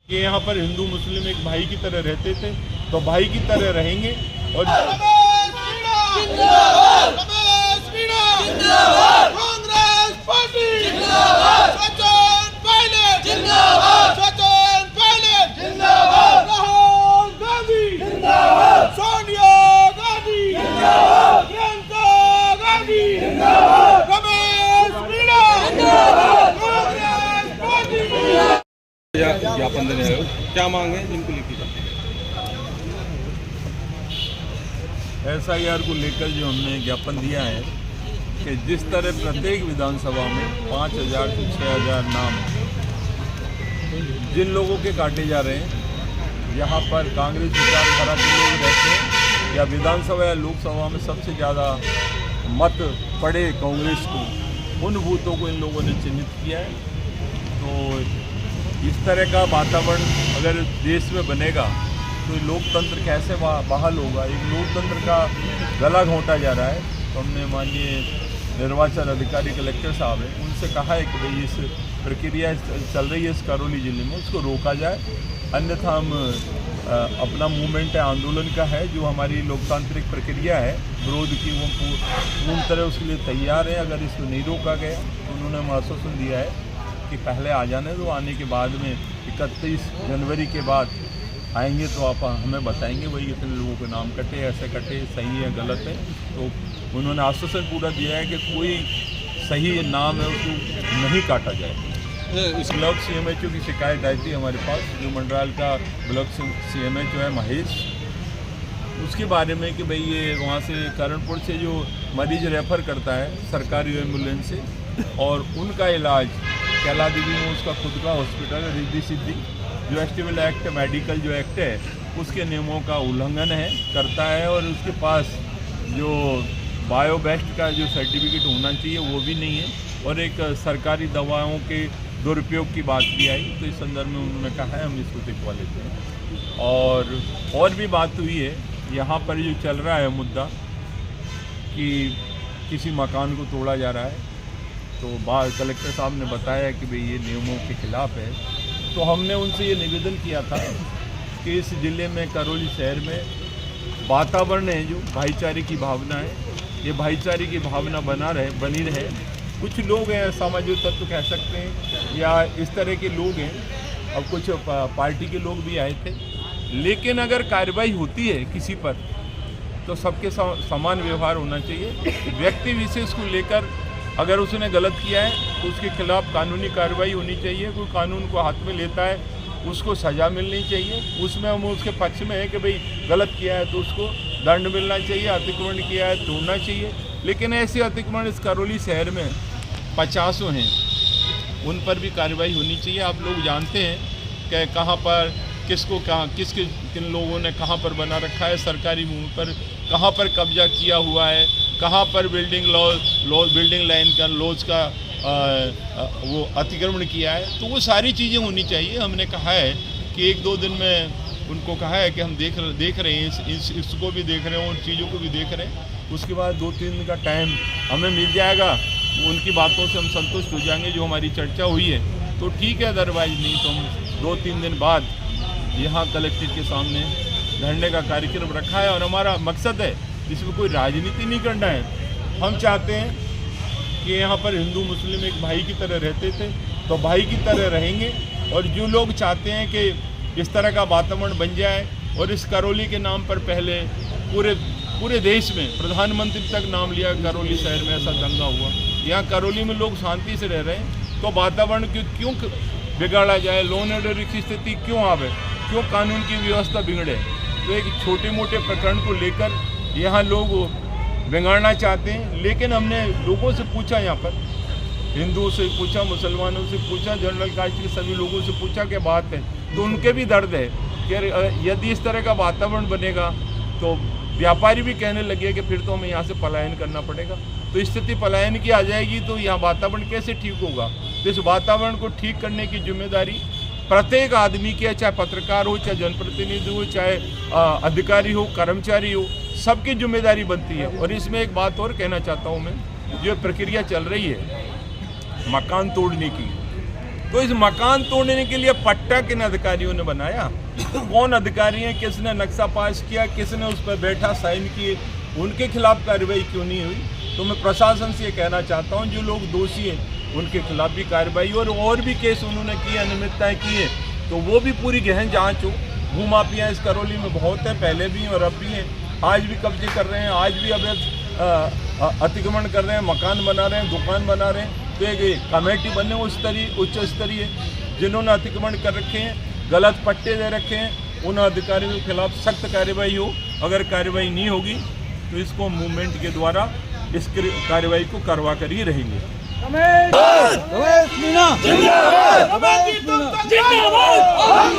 कि यहाँ पर हिंदू मुस्लिम एक भाई की तरह रहते थे, तो भाई की तरह रहेंगे। और ज्ञापन देने आए हो, क्या मांग है जिनको लिखी जाए? SIR को लेकर जो हमने ज्ञापन दिया है कि जिस तरह प्रत्येक विधानसभा में 5,000 से 6,000 नाम जिन लोगों के काटे जा रहे हैं, यहाँ पर कांग्रेस विचारधारा के लोग रहते हैं या विधानसभा या लोकसभा में सबसे ज़्यादा मत पड़े कांग्रेस को, उन बूथों को इन लोगों ने चिन्हित किया है। तो इस तरह का वातावरण अगर देश में बनेगा तो लोकतंत्र कैसे बहाल होगा? एक लोकतंत्र का गला घोंटा जा रहा है। तो हमने माननीय निर्वाचन अधिकारी कलेक्टर साहब हैं, उनसे कहा है कि भाई इस प्रक्रिया चल रही है इस करौली जिले में, उसको रोका जाए, अन्यथा हम अपना मूवमेंट है, आंदोलन का है, जो हमारी लोकतांत्रिक प्रक्रिया है विरोध की, वो पूर्ण तरह उसके लिए तैयार है। अगर इसको नहीं रोका गया तो उन्होंने हमें आश्वासन दिया है कि पहले आ जाने दो, आने के बाद में 31 जनवरी के बाद आएंगे तो आप हमें बताएंगे वही इतने लोगों के नाम कटे, ऐसे कटे, सही है गलत है। तो उन्होंने आश्वासन पूरा दिया है कि कोई सही नाम है उसको नहीं काटा जाए। इस ब्लॉक CMHO की शिकायत आई थी हमारे पास, जो मंडराल का ब्लॉक CMHO है महेश, उसके बारे में कि भाई ये वहाँ से कारणपुर से जो मरीज रेफ़र करता है सरकारी एम्बुलेंस से, और उनका इलाज कैला देवी में उसका खुद का हॉस्पिटल है रिद्धि सिद्धि, जो एस्टिबल एक्ट मेडिकल जो एक्ट है उसके नियमों का उल्लंघन है करता है, और उसके पास जो बायोबेस्ट का जो सर्टिफिकेट होना चाहिए वो भी नहीं है, और एक सरकारी दवाओं के दुरुपयोग की बात भी आई। तो इस संदर्भ में उन्होंने कहा है हम इसको दिखवा लेते हैं। और भी बात हुई है यहाँ पर जो चल रहा है मुद्दा कि किसी मकान को तोड़ा जा रहा है, तो कलेक्टर साहब ने बताया कि भाई ये नियमों के खिलाफ है। तो हमने उनसे ये निवेदन किया था कि इस ज़िले में करौली शहर में वातावरण है जो भाईचारे की भावना है, ये भाईचारे की भावना बनी रहे। कुछ लोग हैं सामाजिक तत्व कह सकते हैं या इस तरह के लोग हैं, अब कुछ पार्टी के लोग भी आए थे, लेकिन अगर कार्रवाई होती है किसी पर तो सबके समान व्यवहार होना चाहिए। व्यक्ति विशेष को लेकर अगर उसने गलत किया है तो उसके खिलाफ कानूनी कार्रवाई होनी चाहिए। कोई कानून को हाथ में लेता है उसको सज़ा मिलनी चाहिए, उसमें हम उसके पक्ष में है कि भाई गलत किया है तो उसको दंड मिलना चाहिए, अतिक्रमण किया है तोड़ना चाहिए। लेकिन ऐसे अतिक्रमण इस करौली शहर में 50 हैं, उन पर भी कार्रवाई होनी चाहिए। आप लोग जानते हैं कि कहाँ पर किसको किन लोगों ने कहाँ पर बना रखा है, सरकारी भूमि पर कहाँ पर कब्जा किया हुआ है, कहाँ पर बिल्डिंग लाइन का लॉज का वो अतिक्रमण किया है। तो वो सारी चीज़ें होनी चाहिए। हमने कहा है कि 1-2 दिन में उनको कहा है कि हम देख रहे हैं, इसको भी देख रहे हैं, उन चीज़ों को भी देख रहे हैं। उसके बाद 2-3 दिन का टाइम हमें मिल जाएगा, उनकी बातों से हम संतुष्ट हो जाएंगे। जो हमारी चर्चा हुई है तो ठीक है, अदरवाइज नहीं तो हम 2-3 दिन बाद यहाँ कलेक्ट्रेट के सामने धरने का कार्यक्रम रखा है। और हमारा मकसद है, इसमें कोई राजनीति नहीं करना है। हम चाहते हैं कि यहाँ पर हिंदू मुस्लिम एक भाई की तरह रहते थे, तो भाई की तरह रहेंगे। और जो लोग चाहते हैं कि इस तरह का वातावरण बन जाए, और इस करौली के नाम पर पहले पूरे देश में प्रधानमंत्री तक नाम लिया, करौली शहर में ऐसा दंगा हुआ। यहाँ करौली में लोग शांति से रह रहे हैं, तो वातावरण क्यों बिगाड़ा जाए, लॉ एंड ऑर्डर की स्थिति क्यों आवे, क्यों कानून की व्यवस्था बिगड़े। तो एक छोटे मोटे प्रकरण को लेकर यहाँ लोग बिगाड़ना चाहते हैं। लेकिन हमने लोगों से पूछा, यहाँ पर हिंदुओं से पूछा, मुसलमानों से पूछा, जनरल कास्ट के सभी लोगों से पूछा क्या बात है, तो उनके भी दर्द है कि यदि इस तरह का वातावरण बनेगा तो व्यापारी भी कहने लगे कि फिर तो हमें यहाँ से पलायन करना पड़ेगा। तो स्थिति पलायन की आ जाएगी तो यहाँ वातावरण कैसे ठीक होगा। तो इस वातावरण को ठीक करने की जिम्मेदारी प्रत्येक आदमी की है, चाहे पत्रकार हो, चाहे जनप्रतिनिधि हो, चाहे अधिकारी हो, कर्मचारी हो, सबकी जिम्मेदारी बनती है। और इसमें एक बात और कहना चाहता हूँ मैं, जो प्रक्रिया चल रही है मकान तोड़ने की, तो इस मकान तोड़ने के लिए पट्टा किन अधिकारियों ने बनाया? कौन अधिकारी हैं? किसने नक्शा पास किया? किसने उस पर बैठा साइन किए? उनके खिलाफ कार्रवाई क्यों नहीं हुई? तो मैं प्रशासन से ये कहना चाहता हूँ, जो लोग दोषी हैं उनके खिलाफ भी कार्रवाई हो, और भी केस उन्होंने किए, अनियमितताएं की है, तो वो भी पूरी गहन जांच हो। भूमाफिया इस करौली में बहुत है, पहले भी और अब भी हैं, आज भी कब्जे कर रहे हैं, आज भी अवैध अतिक्रमण कर रहे हैं, मकान बना रहे हैं, दुकान बना रहे हैं। तो एक कमेटी बने उच्च स्तरीय, जिन्होंने अतिक्रमण कर रखे हैं, गलत पट्टे दे रखे हैं, उन अधिकारियों के खिलाफ सख्त कार्रवाई हो। अगर कार्रवाई नहीं होगी तो इसको मूवमेंट के द्वारा इस कार्रवाई को करवा कर ही रहेंगे। जिंदाबाद